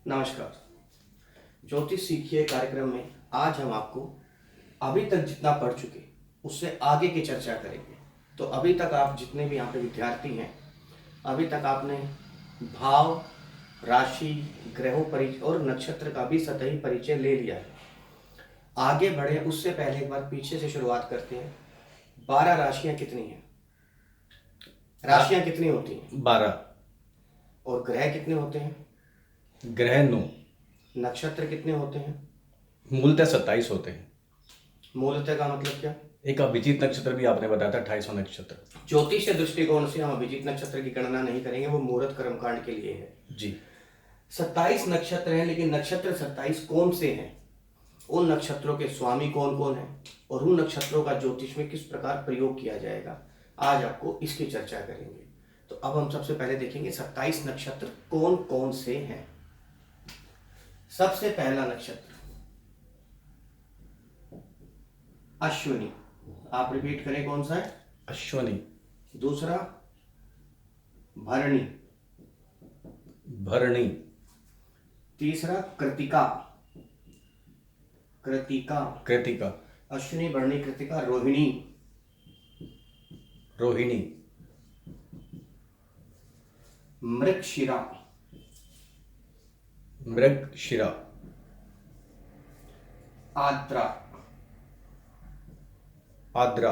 नमस्कार। ज्योतिष सीखिए कार्यक्रम में आज हम आपको अभी तक जितना पढ़ चुके उससे आगे की चर्चा करेंगे। तो अभी तक आप जितने भी यहाँ पे विद्यार्थी हैं, अभी तक आपने भाव, राशि, ग्रहों परिचय और नक्षत्र का भी सतही परिचय ले लिया है। आगे बढ़े उससे पहले एक बार पीछे से शुरुआत करते हैं। 12 राशियां कितनी हैं? राशियां कितनी होती हैं? 12। और ग्रह कितने होते हैं? ग्रह 9। नक्षत्र कितने होते हैं? मूलतः 27 होते हैं। मूलतः का मतलब क्या? एक अभिजीत नक्षत्र भी आपने बताया था, 28वां नक्षत्र। ज्योतिष दृष्टिकोण से हम अभिजीत नक्षत्र की गणना नहीं करेंगे, वो मुहूर्त कर्मकांड के लिए है जी। 27 नक्षत्र हैं, लेकिन नक्षत्र 27 कौन से हैं, उन नक्षत्रों के स्वामी कौन कौन हैं और उन नक्षत्रों का ज्योतिष में किस प्रकार प्रयोग किया जाएगा, आज आपको इसकी चर्चा करेंगे। तो अब हम सबसे पहले देखेंगे 27 नक्षत्र कौन कौन से हैं। सबसे पहला नक्षत्र अश्विनी। आप रिपीट करें, कौन सा है? अश्वनी। दूसरा भरणी। भरणी। तीसरा कृतिका। कृतिका। कृतिका। अश्विनी, भरणी, कृतिका, रोहिणी। रोहिणी। मृगशिरा। मृगशिरा। आद्रा। आद्रा।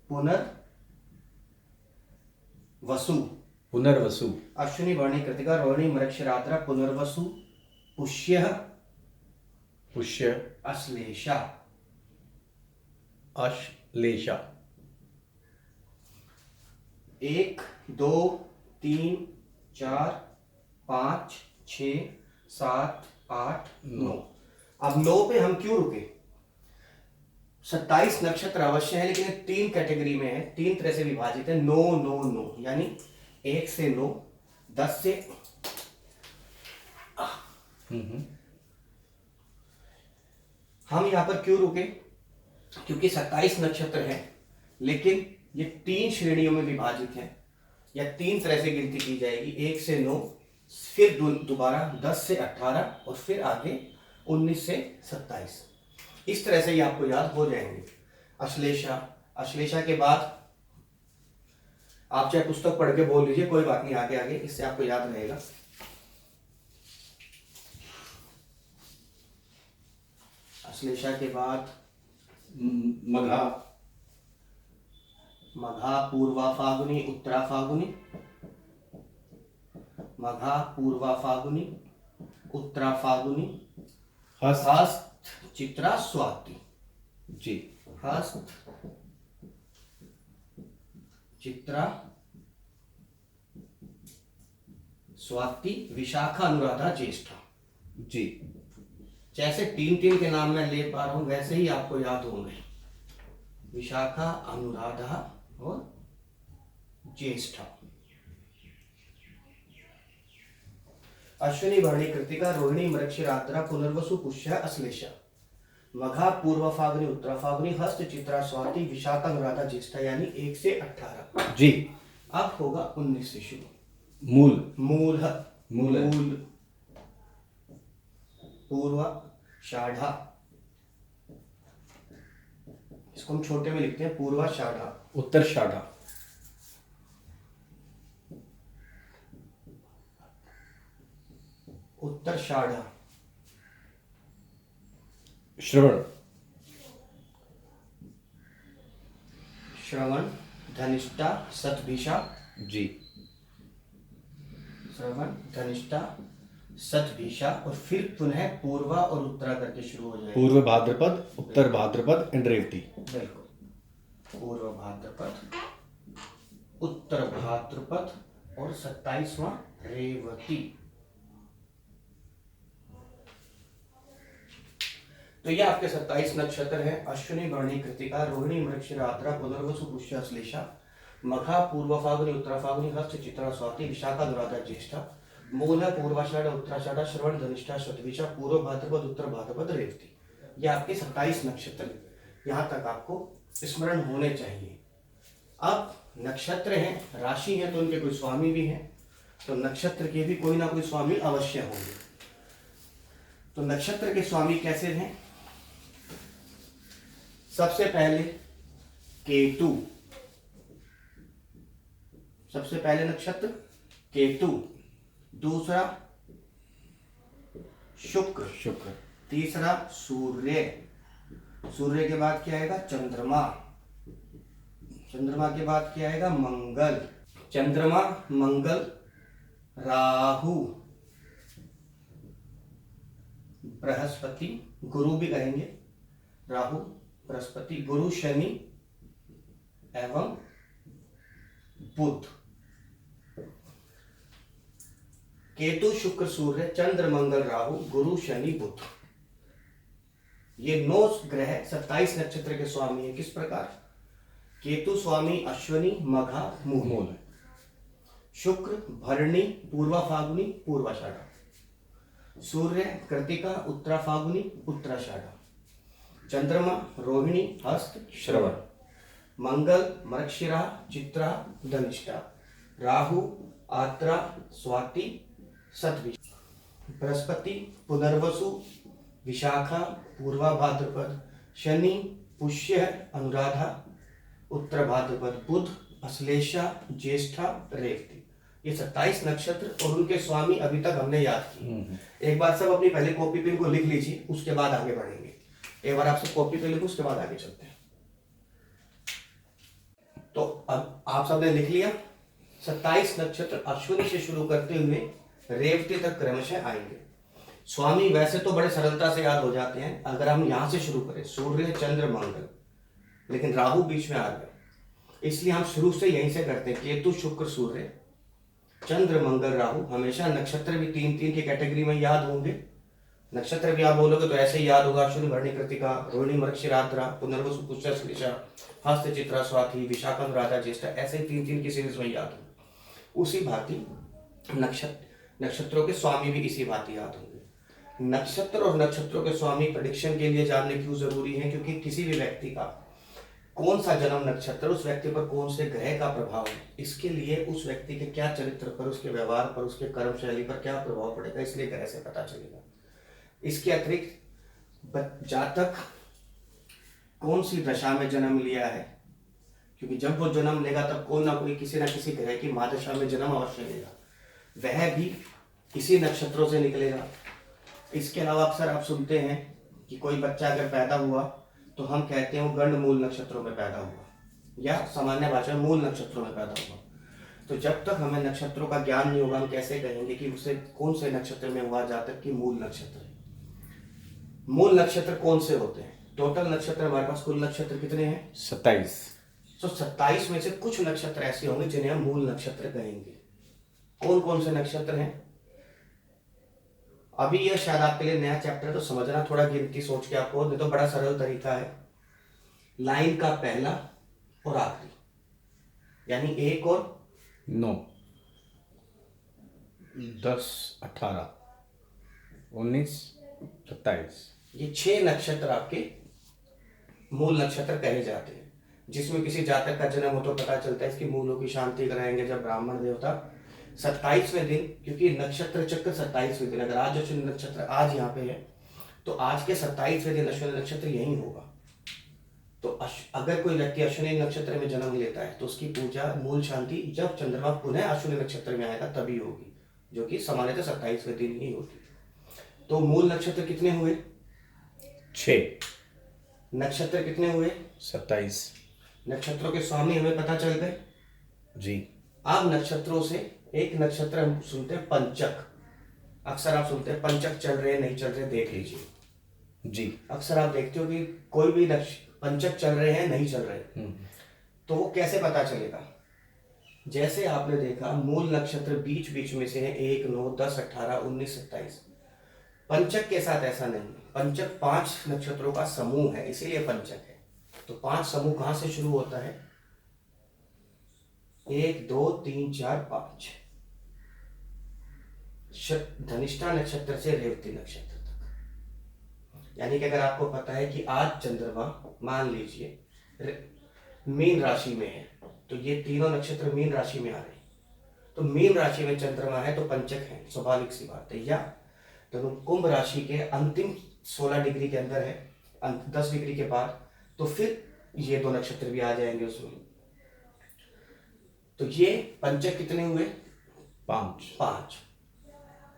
पुनर्वसु। पुनर्वसु। अश्विनी, भरणी, कृतिका, रोहिणी, मृगशिरा, आद्रा, पुनर्वसु, पुष्य, पुष्य, अश्लेषा। अश्लेषा। 1 2 3 4 5 6 7 8 9। अब 9 पे हम क्यों रुके? 27 नक्षत्र अवश्य है, लेकिन 3 कैटेगरी में है, 3 तरह से विभाजित है। 9 9 9 यानी 1 से 9, 10 से हम यहां पर क्यों रुके? क्योंकि 27 नक्षत्र हैं, लेकिन ये 3 श्रेणियों में विभाजित हैं, या 3 तरह से गिनती की जाएगी। 1 से 9, फिर दोबारा 10 से 18 और फिर आगे 19 से 27। इस तरह से ये आपको याद हो जाएंगे। अश्लेषा। अश्लेषा के बाद आप चाहे पुस्तक पढ़ के बोल लीजिए, कोई बात नहीं, आगे आगे इससे आपको याद रहेगा। अश्लेषा के बाद मघा। मघा, पूर्वा फागुनी, उत्तरा फागुनी। मघा, पूर्वा फागुनी, उत्तरा फागुनी, हस्त, चित्रा, स्वाति। जी। हस्त, चित्रा, स्वाति, विशाखा, अनुराधा, ज्येष्ठा। जी। जैसे 3 के नाम मैं ले पा रहा हूं, वैसे ही आपको याद होंगे। विशाखा, अनुराधा और ज्येष्ठा। अश्विनी, भरणी, कृतिका, रोहिणी, मृगशिरा, आद्रा, पुनर्वसु, पुष्य, अश्लेषा। मघा, पूर्व फागुनी, उत्तरा फागुनी, हस्त, चित्रा, स्वाति, विशाखा, अनुराधा, ज्येष्ठा, यानी 1 से 18। जी। अब होगा 19 से शुरू। मूल। मूल। मूल। मूल, पूर्व, षाढ़ा। इसको हम छोटे में लिखते हैं, पूर्व षाढ़ा। उत्तरषाढ़ा। उत्तरषाढ़ा। श्रवण। श्रवण, धनिष्ठा, शतभिषा। जी। श्रवण, धनिष्ठा, शतभिषा, और फिर पुनः पूर्वा और उत्तरा करके शुरू हो जाएगा। पूर्व भाद्रपद, उत्तर भाद्रपद एंड रेवती। बिल्कुल। पूर्व भाद्रपद, उत्तर भाद्रपद और 27वां रेवती। तो ये आपके 27 नक्षत्र हैं। अश्विनी, भरणी, कृतिका, रोहिणी, मृगशिरा, आद्रा, पुनर्वसु, पुष्य, अश्लेषा। मघा, पूर्व फागुनी, उत्तरा फागुनी, हस्त, चित्रा, स्वाति, विशाखा, अनुराधा, ज्येष्ठा। मूल, पूर्वाषाढ़, उत्तराषाढ़, श्रवण, धनिष्ठा, शतभिषा, पूर्व भाद्रपद, उत्तर भाद्रपद, रेवती। ये आपके 27 नक्षत्र, यहां तक आपको स्मरण होने चाहिए। अब नक्षत्र हैं, राशि है, तो उनके कोई स्वामी भी हैं। तो नक्षत्र के भी कोई ना कोई स्वामी अवश्य होंगे। तो नक्षत्र के स्वामी कैसे हैं? सबसे पहले केतु, सबसे पहले नक्षत्र केतु, दूसरा शुक्र, शुक्र, तीसरा सूर्य, सूर्य के बाद क्या आएगा? चंद्रमा, चंद्रमा के बाद क्या आएगा? मंगल, चंद्रमा, मंगल, राहु, बृहस्पति, गुरु भी कहेंगे, राहु, बृहस्पति, गुरु, शनि एवं बुध। केतु, शुक्र, सूर्य, चंद्र, मंगल, राहु, गुरु, शनि, बुध, ये 9 ग्रह 27 नक्षत्र के स्वामी है। किस प्रकार? केतु स्वामी अश्विनी, मघा, मूल, मूल, शुक्र भरणी, पूर्वा फागुनी, पूर्वाषाढ़ा, सूर्य कृतिका, उत्तरा फागुनी, उत्तराषाढ़ा, चंद्रमा रोहिणी, हस्त, श्रवण, मंगल मृगशिरा, चित्रा, धनिष्ठा, राहु आद्रा, स्वाति, सतभिष, बृहस्पति पुनर्वसु, विशाखा, पूर्वा भाद्रपद, शनि पुष्य, अनुराधा, उत्तर भाद्रपद, बुध अश्लेषा, ज्येष्ठा, रेवती। ये 27 नक्षत्र और उनके स्वामी अभी तक हमने याद किए। एक बार सब अपनी पहले कॉपी पे इनको लिख लीजिए, उसके बाद आगे बढ़ेंगे। एक बार आप सब कॉपी पे लिखो, उसके बाद आगे चलते हैं। तो अब आप सबने लिख लिया। 27 नक्षत्र अश्विनी से शुरू करते हुए रेवती तक क्रमशः आएंगे। स्वामी वैसे तो बड़े सरलता से याद हो जाते हैं अगर हम यहां से शुरू करें, सूर्य चंद्र मंगल, लेकिन राहु बीच में आ गए, इसलिए हम शुरू से यहीं से करते हैं। केतु शुक्र सूर्य चंद्र मंगल राहु। हमेशा नक्षत्र भी 3-3 की कैटेगरी में याद होंगे। नक्षत्र भी आप बोलोगे तो ऐसे ही याद होगा, अश्विनी भरणी कृतिका, रोहिणी मृगशिराद्रा, पुनर्वसु पुष्य श्लेषा, हस्त चित्रा स्वाति, विशाखा अनुराधा ज्येष्ठा, ऐसे ही 3-3 की सीरीज में याद होंगे। उसी भांति नक्षत्रों के स्वामी भी इसी भांति याद होंगे। नक्षत्र और नक्षत्रों के स्वामी प्रेडिक्शन के लिए जानने क्यों जरूरी है? क्योंकि किसी भी व्यक्ति का कौन सा जन्म नक्षत्र, उस व्यक्ति पर कौन से ग्रह का प्रभाव है, इसके लिए उस व्यक्ति के क्या चरित्र पर, उसके व्यवहार पर, उसके कर्म शैली पर क्या प्रभाव पड़ेगा, इसलिए ग्रह से पता चलेगा। इसके अतिरिक्त जातक कौन सी दशा में जन्म लिया है, क्योंकि जब वो जन्म लेगा तब कोई ना कोई किसी ना किसी ग्रह की महादशा में जन्म अवश्य लेगा, वह भी इसी नक्षत्रों से निकलेगा। इसके अलावा अक्सर आप सुनते हैं कि कोई बच्चा अगर पैदा हुआ तो हम कहते हैं वो गंड मूल नक्षत्रों में पैदा हुआ, या सामान्य भाषा में मूल नक्षत्रों में पैदा हुआ। तो जब तक हमें नक्षत्रों का ज्ञान नहीं होगा, हम कैसे कहेंगे कि उसे कौन से नक्षत्र में हुआ, जातक की मूल नक्षत्र है। मूल नक्षत्र कौन से होते हैं? टोटल नक्षत्र हमारे पास कुल नक्षत्र कितने हैं? 27। तो 27 में से कुछ नक्षत्र ऐसे होंगे जिन्हें हम मूल नक्षत्र कहेंगे। कौन कौन से नक्षत्र हैं? अभी यह शायद आपके लिए नया चैप्टर है तो समझना थोड़ा गिनती सोच के आपको, नहीं तो बड़ा सरल तरीका है। लाइन का पहला और आखिरी, यानी 1 और 9, 10, 18, 19, 27, ये 6 नक्षत्र आपके मूल नक्षत्र कहे जाते हैं। जिसमें किसी जातक का जन्म हो तो पता चलता है इसकी मूलों की शांति कराएंगे जब ब्राह्मण देवता 27वें दिन, क्योंकि नक्षत्र चक्र 27वें दिन, अगर आज अश्विनी नक्षत्र आज यहाँ पे है तो आज के 27वें दिन अश्विनी नक्षत्र यही होगा। तो अगर कोई व्यक्ति अश्विनी नक्षत्र में जन्म लेता है तो उसकी पूजा मूल शांति जब चंद्रमा पुनः अश्विनी नक्षत्र में आएगा तभी होगी, जो कि सामान्यतः 27वें दिन ही होती है। तो मूल नक्षत्र कितने हुए? 6, नक्षत्र कितने हुए? 27। नक्षत्रों के स्वामी हमें पता चल गए जी। अब नक्षत्रों से एक नक्षत्र हम सुनते हैं पंचक। अक्सर आप सुनते हैं पंचक चल रहे नहीं चल रहे, देख लीजिए जी। अक्सर आप देखते हो कि कोई भी पंचक चल रहे हैं नहीं चल रहे, तो वो कैसे पता चलेगा? जैसे आपने देखा मूल नक्षत्र बीच बीच में से है, 1, 9, 10, 18, 19, 27। पंचक के साथ ऐसा नहीं है। पंचक 5 नक्षत्रों का समूह है, इसीलिए पंचक है। तो 5 समूह कहां से शुरू होता है? 1, 2, 3, 4, 5। धनिष्ठा नक्षत्र से रेवती नक्षत्र तक। यानी कि अगर आपको पता है कि आज चंद्रमा मान लीजिए मीन राशि में है, तो ये तीनों नक्षत्र मीन राशि में आ रहे हैं, तो मीन राशि में चंद्रमा है तो पंचक है, स्वाभाविक सी बात है। या तो कुंभ राशि के अंतिम 16 डिग्री के अंदर है, 10 डिग्री के बाद, तो फिर ये दो नक्षत्र भी आ जाएंगे उसमें। तो ये पंचक कितने हुए? 5।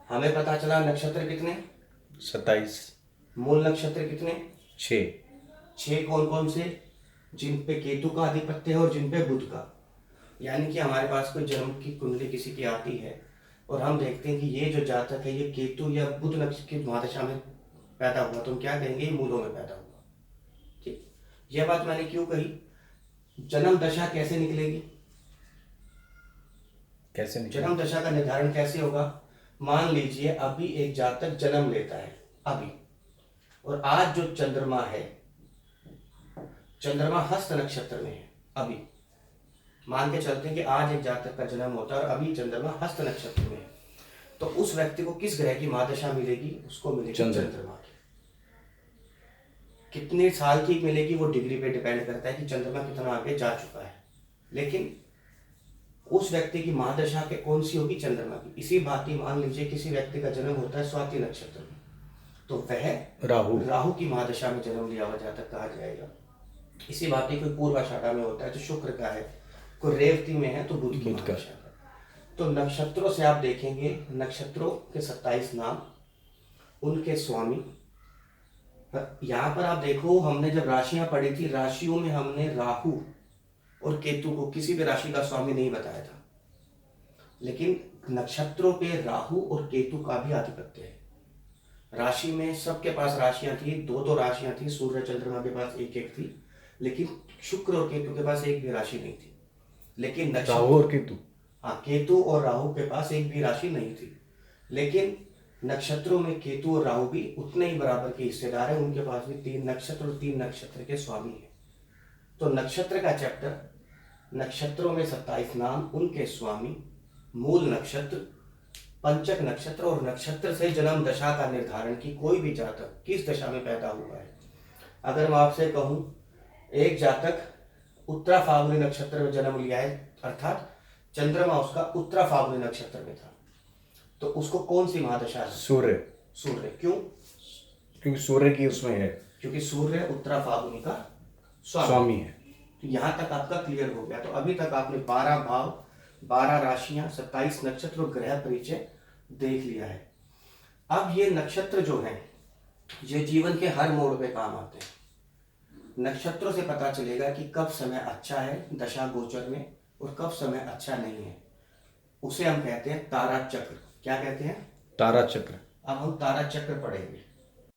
हमें पता चला नक्षत्र कितने? 27। मूल नक्षत्र कितने? 6। कौन कौन से? जिन पे केतु का आधिपत्य है और जिन पे बुध का। यानी कि हमारे पास कोई जन्म की कुंडली किसी की आती है और हम देखते हैं कि ये जो जातक है ये केतु या बुध नक्षत्र की महादशा में पैदा हुआ, तो हम क्या कहेंगे? ये मूलों में पैदा हुआ। ठीक, यह बात मैंने क्यों कही? जन्म दशा कैसे निकलेगी? कैसे निकले? जन्म दशा का निर्धारण कैसे होगा? मान लीजिए अभी एक जातक जन्म लेता है अभी, और आज जो चंद्रमा है, चंद्रमा हस्त नक्षत्र में है अभी। मान के चलते हैं कि आज एक जातक का जन्म होता है और अभी चंद्रमा हस्त नक्षत्र में है, तो उस व्यक्ति को किस ग्रह की महादशा मिलेगी? उसको मिलेगी चंद्रमा की। कितने साल की मिलेगी वो डिग्री पे डिपेंड करता है कि चंद्रमा कितना आगे जा चुका है, लेकिन उस व्यक्ति की महादशा के कौन सी होगी? चंद्रमा की। इसी भांति मान लीजिए किसी व्यक्ति का जन्म होता है स्वाति नक्षत्र में, तो वह राहु की महादशा में जन्म लिया हुआ जातक कहा जाएगा। इसी भांति कोई पूर्वाषाढ़ा में होता है तो शुक्र का है, कोई रेवती में है तो बुध की महादशा का। तो नक्षत्रों से आप देखेंगे, नक्षत्रों के 27 नाम, उनके स्वामी। यहाँ पर आप देखो, हमने जब राशियां पढ़ी थी, राशियों में हमने राहु और केतु को किसी भी राशि का स्वामी नहीं बताया था, लेकिन नक्षत्रों पे राहु और केतु का भी आधिपत्य है। राशि में सबके पास राशियां थी, 2 राशियां थी, सूर्य चंद्रमा के पास 1 थी, लेकिन शुक्र और केतु के पास एक भी राशि नहीं थी। लेकिन राहु और केतु, हाँ, केतु और राहु के पास एक भी राशि नहीं थी, लेकिन नक्षत्रों में केतु और राहु भी उतने ही बराबर के हिस्सेदार है। उनके पास भी 3 नक्षत्र और 3 नक्षत्र के स्वामी है। तो नक्षत्र का चैप्टर, नक्षत्रों में 27 नाम, उनके स्वामी, मूल नक्षत्र, पंचक नक्षत्र और नक्षत्र से जन्म दशा का निर्धारण कि कोई भी जातक किस दशा में पैदा हुआ है। अगर मैं आपसे कहूं एक जातक उत्तरा फाल्गुनी नक्षत्र में जन्म लिया है, अर्थात चंद्रमा उसका उत्तरा फाल्गुनी नक्षत्र में था, तो उसको कौन सी महादशा है? सूर्य। क्यों? क्योंकि सूर्य की उसमें है, क्योंकि सूर्य उत्तरा फाल्गुनी का स्वामी है। तो यहाँ तक आपका क्लियर हो गया। तो अभी तक आपने 12 भाव, 12 राशियां, 27 नक्षत्र और ग्रह परिचय देख लिया है। अब ये नक्षत्र जो हैं, ये जीवन के हर मोड़ पे काम आते हैं। नक्षत्रों से पता चलेगा कि कब समय अच्छा है दशा गोचर में और कब समय अच्छा नहीं है। उसे हम कहते हैं तारा चक्र। क्या कहते हैं? तारा चक्र। अब हम तारा चक्र पढ़ेंगे।